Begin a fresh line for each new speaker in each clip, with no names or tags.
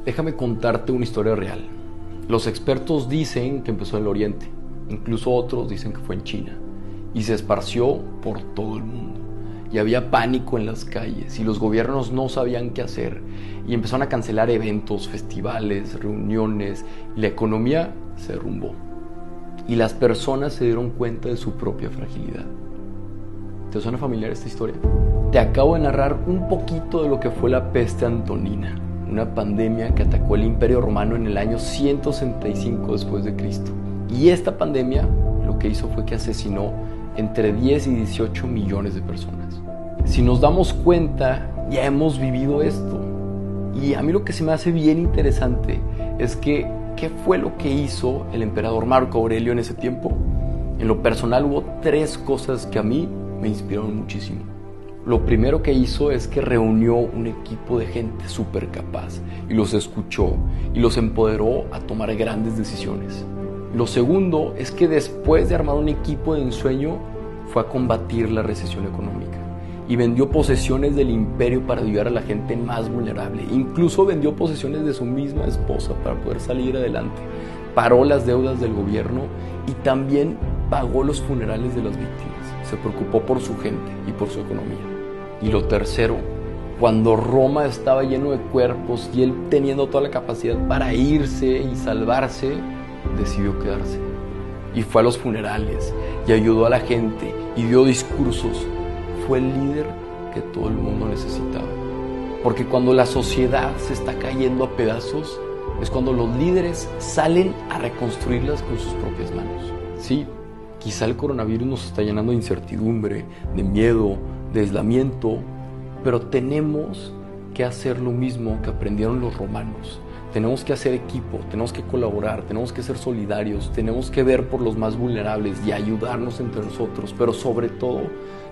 Déjame contarte una historia real. Los expertos dicen que empezó en el Oriente, incluso otros dicen que fue en China, y se esparció por todo el mundo. Y había pánico en las calles, y los gobiernos no sabían qué hacer, y empezaron a cancelar eventos, festivales, reuniones, y la economía se derrumbó. Y las personas se dieron cuenta de su propia fragilidad. ¿Te suena familiar esta historia? Te acabo de narrar un poquito de lo que fue la peste antonina, una pandemia que atacó el Imperio Romano en el año 165 después de Cristo. Y esta pandemia lo que hizo fue que asesinó entre 10 y 18 millones de personas. Si nos damos cuenta, ya hemos vivido esto. Y a mí lo que se me hace bien interesante es que, ¿qué fue lo que hizo el emperador Marco Aurelio en ese tiempo? En lo personal hubo 3 cosas que a mí me inspiraron muchísimo. Lo primero que hizo es que reunió un equipo de gente súper capaz y los escuchó y los empoderó a tomar grandes decisiones. Lo segundo es que después de armar un equipo de ensueño fue a combatir la recesión económica y vendió posesiones del imperio para ayudar a la gente más vulnerable. Incluso vendió posesiones de su misma esposa para poder salir adelante. Paró las deudas del gobierno y también pagó los funerales de las víctimas. Se preocupó por su gente y por su economía. Y lo tercero, cuando Roma estaba lleno de cuerpos y él teniendo toda la capacidad para irse y salvarse, decidió quedarse. Y fue a los funerales y ayudó a la gente y dio discursos. Fue el líder que todo el mundo necesitaba. Porque cuando la sociedad se está cayendo a pedazos, es cuando los líderes salen a reconstruirlas con sus propias manos. Sí, quizá el coronavirus nos está llenando de incertidumbre, de miedo, de aislamiento, pero tenemos que hacer lo mismo que aprendieron los romanos. Tenemos que hacer equipo, tenemos que colaborar, tenemos que ser solidarios, tenemos que ver por los más vulnerables y ayudarnos entre nosotros, pero sobre todo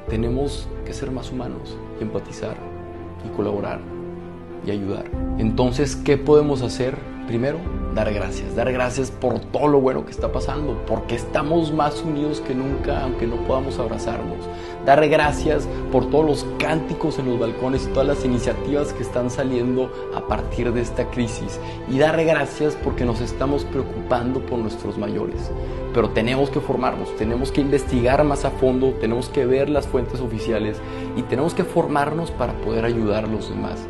tenemos que ser más humanos y empatizar y colaborar y ayudar. Entonces, ¿qué podemos hacer? Primero, dar gracias por todo lo bueno que está pasando, porque estamos más unidos que nunca, aunque no podamos abrazarnos. Dar gracias por todos los cánticos en los balcones y todas las iniciativas que están saliendo a partir de esta crisis. Y dar gracias porque nos estamos preocupando por nuestros mayores. Pero tenemos que formarnos, tenemos que investigar más a fondo, tenemos que ver las fuentes oficiales y tenemos que formarnos para poder ayudar a los demás.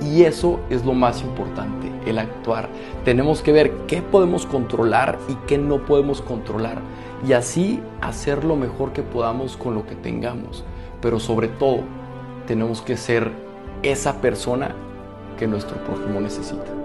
Y eso es lo más importante, el actuar. Tenemos que ver qué podemos controlar y qué no podemos controlar. Y así hacer lo mejor que podamos con lo que tengamos. Pero sobre todo, tenemos que ser esa persona que nuestro prójimo necesita.